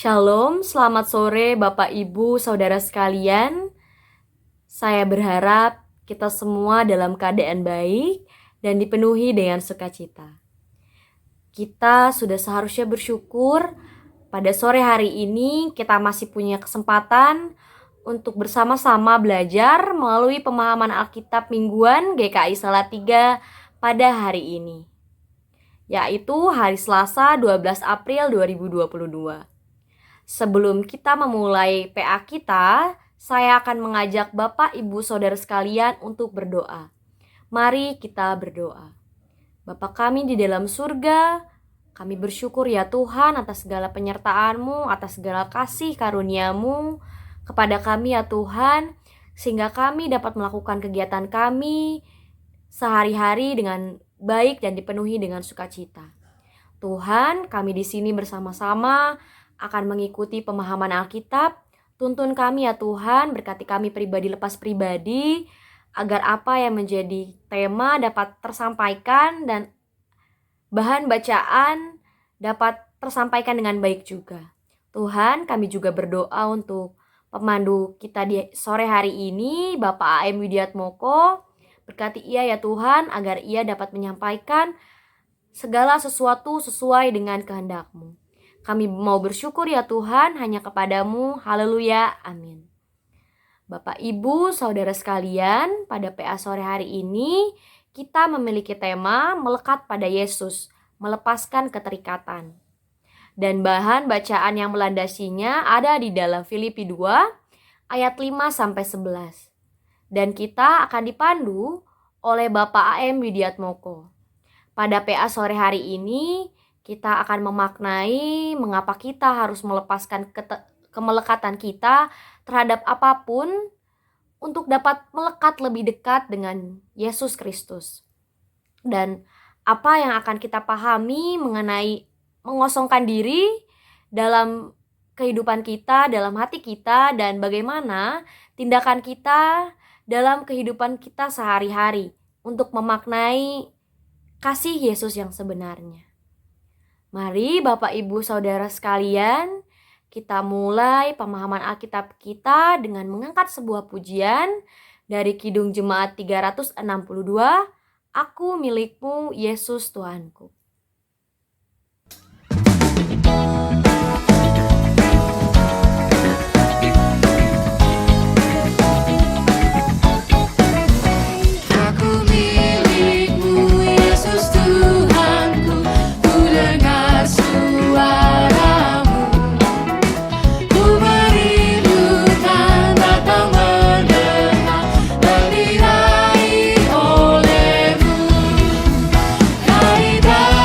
Shalom, selamat sore Bapak Ibu, Saudara sekalian. Saya berharap kita semua dalam keadaan baik dan dipenuhi dengan sukacita. Kita sudah seharusnya bersyukur pada sore hari ini kita masih punya kesempatan untuk bersama-sama belajar melalui pemahaman Alkitab mingguan GKI Salatiga pada hari ini, yaitu hari Selasa 12 April 2022. Sebelum kita memulai PA kita, saya akan mengajak Bapak, Ibu, Saudara sekalian untuk berdoa. Mari kita berdoa. Bapa kami di dalam surga, kami bersyukur ya Tuhan atas segala penyertaan-Mu, atas segala kasih karunia-Mu kepada kami ya Tuhan, sehingga kami dapat melakukan kegiatan kami sehari-hari dengan baik dan dipenuhi dengan sukacita. Tuhan, kami di sini bersama-sama akan mengikuti pemahaman Alkitab. Tuntun kami ya Tuhan, berkati kami pribadi lepas pribadi, agar apa yang menjadi tema dapat tersampaikan dan bahan bacaan dapat tersampaikan dengan baik juga. Tuhan, kami juga berdoa untuk pemandu kita di sore hari ini, Bapak A.M. Widiatmoko. Berkati ia ya Tuhan, agar ia dapat menyampaikan segala sesuatu sesuai dengan kehendak-Mu. Kami mau bersyukur ya Tuhan hanya kepadamu. Haleluya. Amin. Bapak, Ibu, Saudara sekalian, pada PA sore hari ini kita memiliki tema melekat pada Yesus, melepaskan keterikatan. Dan bahan bacaan yang melandasinya ada di dalam Filipi 2 ayat 5-11. Dan kita akan dipandu oleh Bapak A.M. Widiatmoko. Pada PA sore hari ini kita akan memaknai mengapa kita harus melepaskan kemelekatan kita terhadap apapun untuk dapat melekat lebih dekat dengan Yesus Kristus. Dan apa yang akan kita pahami mengenai mengosongkan diri dalam kehidupan kita, dalam hati kita, dan bagaimana tindakan kita dalam kehidupan kita sehari-hari untuk memaknai kasih Yesus yang sebenarnya. Mari Bapak Ibu Saudara sekalian, kita mulai pemahaman Alkitab kita dengan mengangkat sebuah pujian dari Kidung Jemaat 362, Aku milikmu Yesus Tuhanku. Kaidah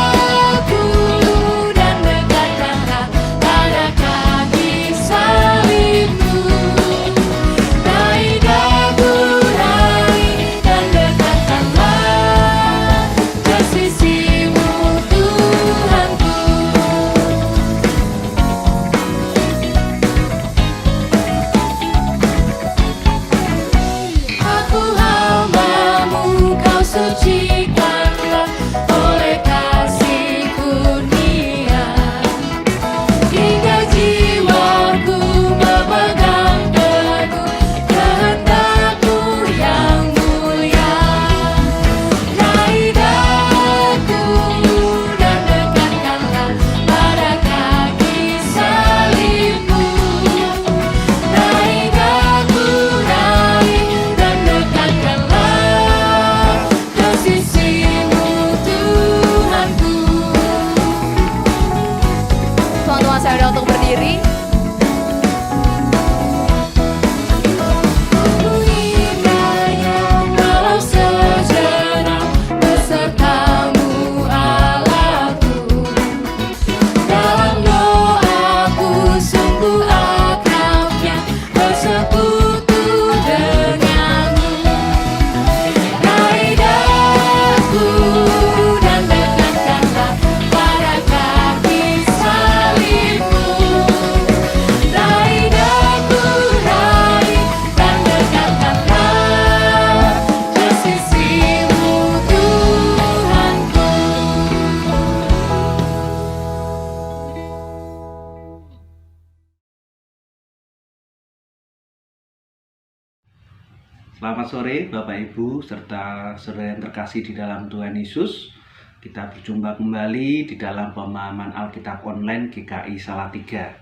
Selamat sore Bapak Ibu serta saudara yang terkasih di dalam Tuhan Yesus. Kita berjumpa kembali di dalam pemahaman Alkitab online GKI Salatiga.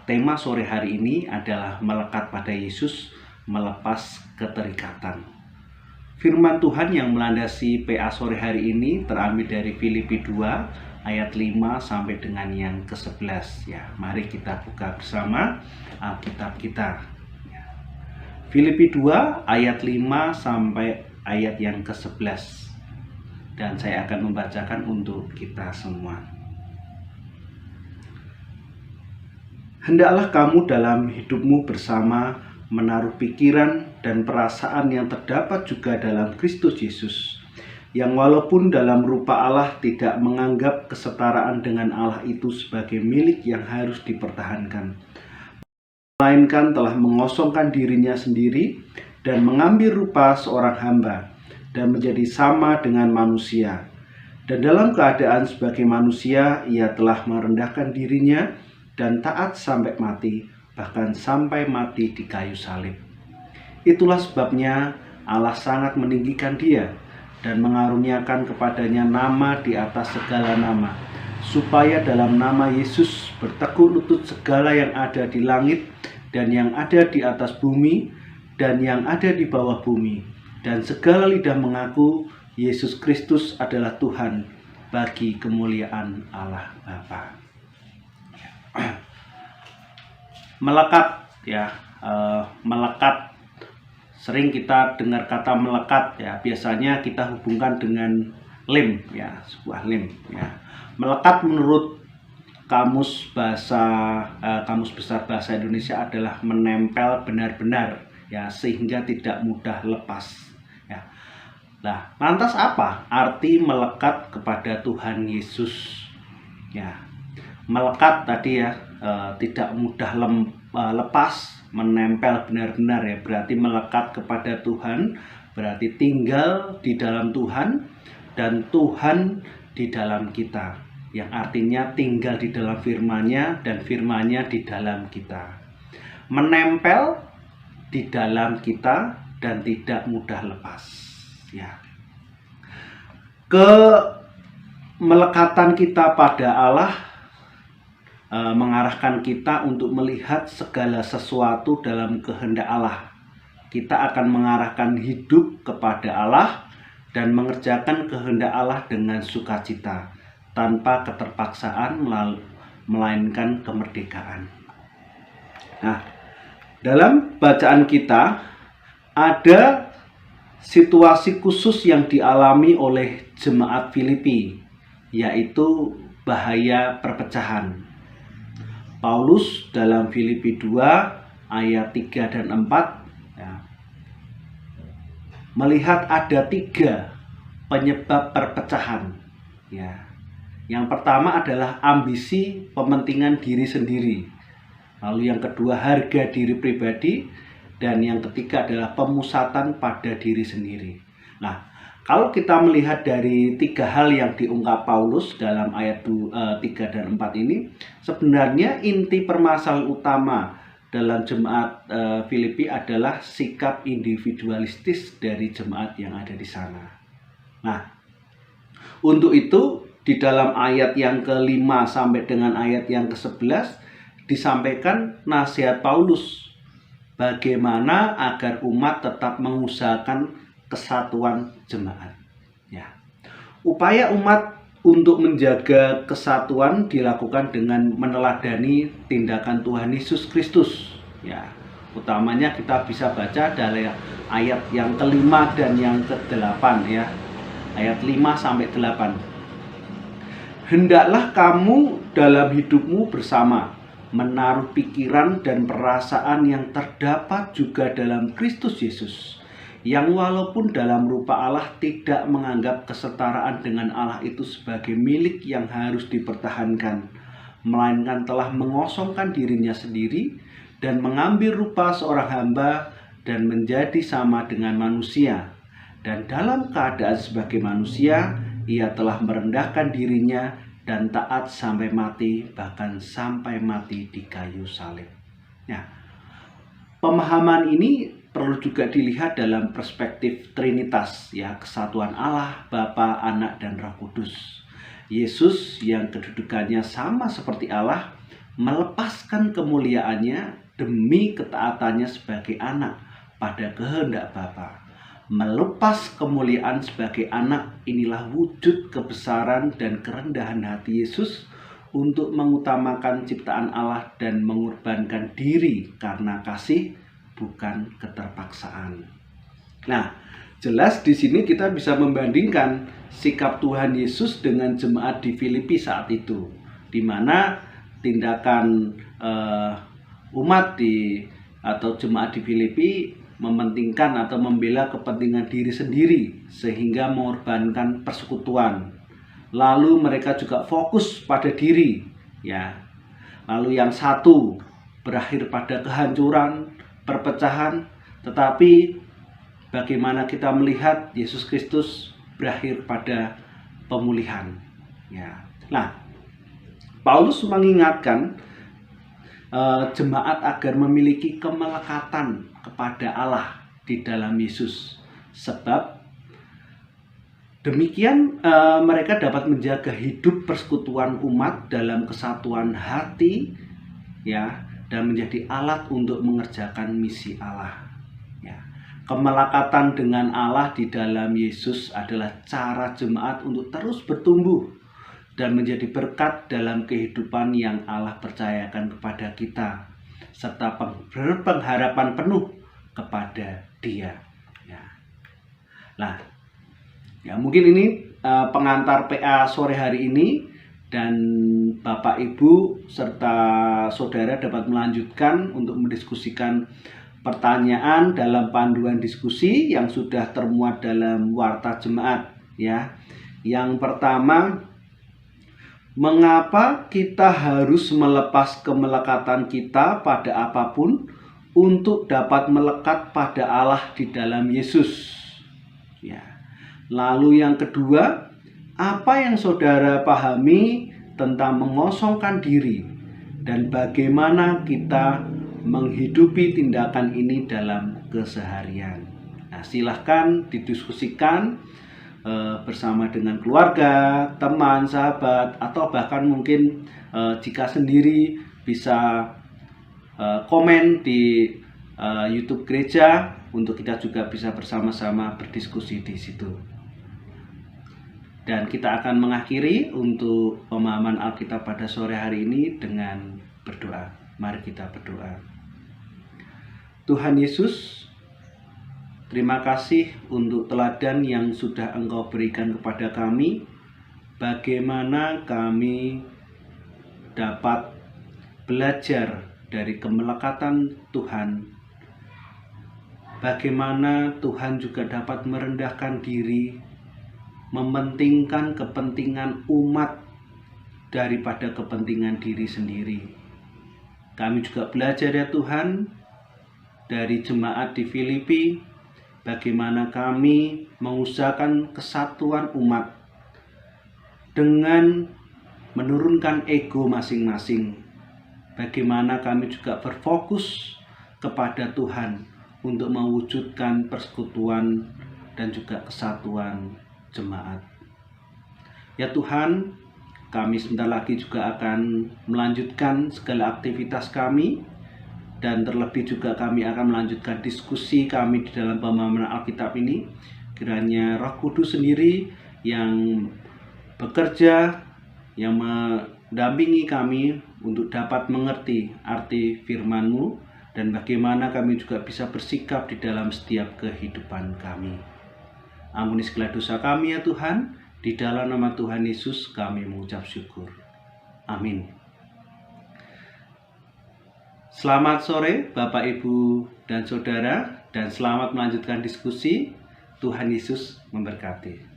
Tema sore hari ini adalah melekat pada Yesus, melepas keterikatan. Firman Tuhan yang melandasi PA sore hari ini terambil dari Filipi 2 ayat 5 sampai dengan yang ke-11 ya. Mari kita buka bersama Alkitab kita. Filipi 2 ayat 5 sampai ayat yang ke-11. Dan saya akan membacakan untuk kita semua. Hendaklah kamu dalam hidupmu bersama menaruh pikiran dan perasaan yang terdapat juga dalam Kristus Yesus, yang walaupun dalam rupa Allah tidak menganggap kesetaraan dengan Allah itu sebagai milik yang harus dipertahankan, melainkan telah mengosongkan dirinya sendiri dan mengambil rupa seorang hamba dan menjadi sama dengan manusia. Dan dalam keadaan sebagai manusia, ia telah merendahkan dirinya dan taat sampai mati, bahkan sampai mati di kayu salib. Itulah sebabnya Allah sangat meninggikan dia dan mengaruniakan kepadanya nama di atas segala nama, supaya dalam nama Yesus bertekuk lutut segala yang ada di langit dan yang ada di atas bumi dan yang ada di bawah bumi, dan segala lidah mengaku Yesus Kristus adalah Tuhan, bagi kemuliaan Allah Bapa. Melekat ya, melekat. Sering kita dengar kata melekat ya, biasanya kita hubungkan dengan lem ya, sebuah lem ya. Melekat menurut Kamus Besar Bahasa Indonesia adalah menempel benar-benar ya, sehingga tidak mudah lepas ya. Nah, lantas apa arti melekat kepada Tuhan Yesus ya? Melekat tadi ya, tidak mudah lepas, menempel benar-benar ya, berarti melekat kepada Tuhan, berarti tinggal di dalam Tuhan dan Tuhan di dalam kita, yang artinya tinggal di dalam firman-Nya dan firman-Nya di dalam kita, menempel di dalam kita dan tidak mudah lepas ya. Kemelekatan kita pada Allah mengarahkan kita untuk melihat segala sesuatu dalam kehendak Allah. Kita akan mengarahkan hidup kepada Allah dan mengerjakan kehendak Allah dengan sukacita, tanpa keterpaksaan, melainkan kemerdekaan. Nah, dalam bacaan kita ada situasi khusus yang dialami oleh jemaat Filipi, yaitu bahaya perpecahan. Paulus dalam Filipi 2 ayat 3 dan 4 ya, melihat ada 3 penyebab perpecahan ya. Yang pertama adalah ambisi pementingan diri sendiri. Lalu yang kedua harga diri pribadi, dan yang ketiga adalah pemusatan pada diri sendiri. Nah, kalau kita melihat dari 3 hal yang diungkap Paulus dalam ayat 3 dan 4 ini, sebenarnya inti permasalahan utama dalam jemaat Filipi adalah sikap individualistis dari jemaat yang ada di sana. Nah, untuk itu di dalam ayat yang ke-5 sampai dengan ayat yang ke-11 disampaikan nasihat Paulus bagaimana agar umat tetap mengusahakan kesatuan jemaat ya. Upaya umat untuk menjaga kesatuan dilakukan dengan meneladani tindakan Tuhan Yesus Kristus ya. Utamanya kita bisa baca dari ayat yang ke-5 dan yang ke-8 ya. Ayat 5 sampai 8. Hendaklah kamu dalam hidupmu bersama menaruh pikiran dan perasaan yang terdapat juga dalam Kristus Yesus, yang walaupun dalam rupa Allah tidak menganggap kesetaraan dengan Allah itu sebagai milik yang harus dipertahankan, melainkan telah mengosongkan dirinya sendiri dan mengambil rupa seorang hamba dan menjadi sama dengan manusia. Dan dalam keadaan sebagai manusia, ia telah merendahkan dirinya dan taat sampai mati, bahkan sampai mati di kayu salib. Nah, pemahaman ini perlu juga dilihat dalam perspektif Trinitas, ya, kesatuan Allah, Bapa, Anak, dan Roh Kudus. Yesus yang kedudukannya sama seperti Allah melepaskan kemuliaannya demi ketaatannya sebagai anak pada kehendak Bapa. Melepas kemuliaan sebagai anak, inilah wujud kebesaran dan kerendahan hati Yesus untuk mengutamakan ciptaan Allah dan mengorbankan diri karena kasih, bukan keterpaksaan. Nah, jelas di sini kita bisa membandingkan sikap Tuhan Yesus dengan jemaat di Filipi saat itu, di mana tindakan umat atau jemaat di Filipi mementingkan atau membela kepentingan diri sendiri sehingga mengorbankan persekutuan. Lalu mereka juga fokus pada diri, ya. Lalu yang satu berakhir pada kehancuran, perpecahan, tetapi bagaimana kita melihat Yesus Kristus berakhir pada pemulihan, ya. Nah, Paulus mengingatkan jemaat agar memiliki kemelekatan kepada Allah di dalam Yesus, sebab demikian mereka dapat menjaga hidup persekutuan umat dalam kesatuan hati, ya, dan menjadi alat untuk mengerjakan misi Allah, ya. Kemelekatan dengan Allah di dalam Yesus adalah cara jemaat untuk terus bertumbuh dan menjadi berkat dalam kehidupan yang Allah percayakan kepada kita, serta berpengharapan penuh kepada Dia, ya. Nah, ya, mungkin ini pengantar PA sore hari ini, dan Bapak Ibu serta saudara dapat melanjutkan untuk mendiskusikan pertanyaan dalam panduan diskusi yang sudah termuat dalam Warta Jemaat, ya. Yang pertama, mengapa kita harus melepas kemelekatan kita pada apapun untuk dapat melekat pada Allah di dalam Yesus, ya. Lalu yang kedua, apa yang saudara pahami tentang mengosongkan diri dan bagaimana kita menghidupi tindakan ini dalam keseharian? Nah, silahkan didiskusikan bersama dengan keluarga, teman, sahabat, atau bahkan mungkin jika sendiri bisa komen di YouTube gereja untuk kita juga bisa bersama-sama berdiskusi di situ. Dan kita akan mengakhiri untuk pemahaman Alkitab pada sore hari ini dengan berdoa. Mari kita berdoa. Tuhan Yesus, terima kasih untuk teladan yang sudah Engkau berikan kepada kami, bagaimana kami dapat belajar dari kemelekatan Tuhan, bagaimana Tuhan juga dapat merendahkan diri, mementingkan kepentingan umat daripada kepentingan diri sendiri. Kami juga belajar, ya Tuhan, dari jemaat di Filipi, bagaimana kami mengusahakan kesatuan umat dengan menurunkan ego masing-masing. Bagaimana kami juga berfokus kepada Tuhan untuk mewujudkan persekutuan dan juga kesatuan jemaat. Ya Tuhan, kami sebentar lagi juga akan melanjutkan segala aktivitas kami, dan terlebih juga kami akan melanjutkan diskusi kami di dalam pemahaman Alkitab ini. Kiranya Roh Kudus sendiri yang bekerja, yang mendampingi kami untuk dapat mengerti arti firman-Mu dan bagaimana kami juga bisa bersikap di dalam setiap kehidupan kami. Ampuni segala dosa kami, ya Tuhan. Di dalam nama Tuhan Yesus kami mengucap syukur. Amin. Selamat sore Bapak, Ibu, dan Saudara, dan selamat melanjutkan diskusi. Tuhan Yesus memberkati.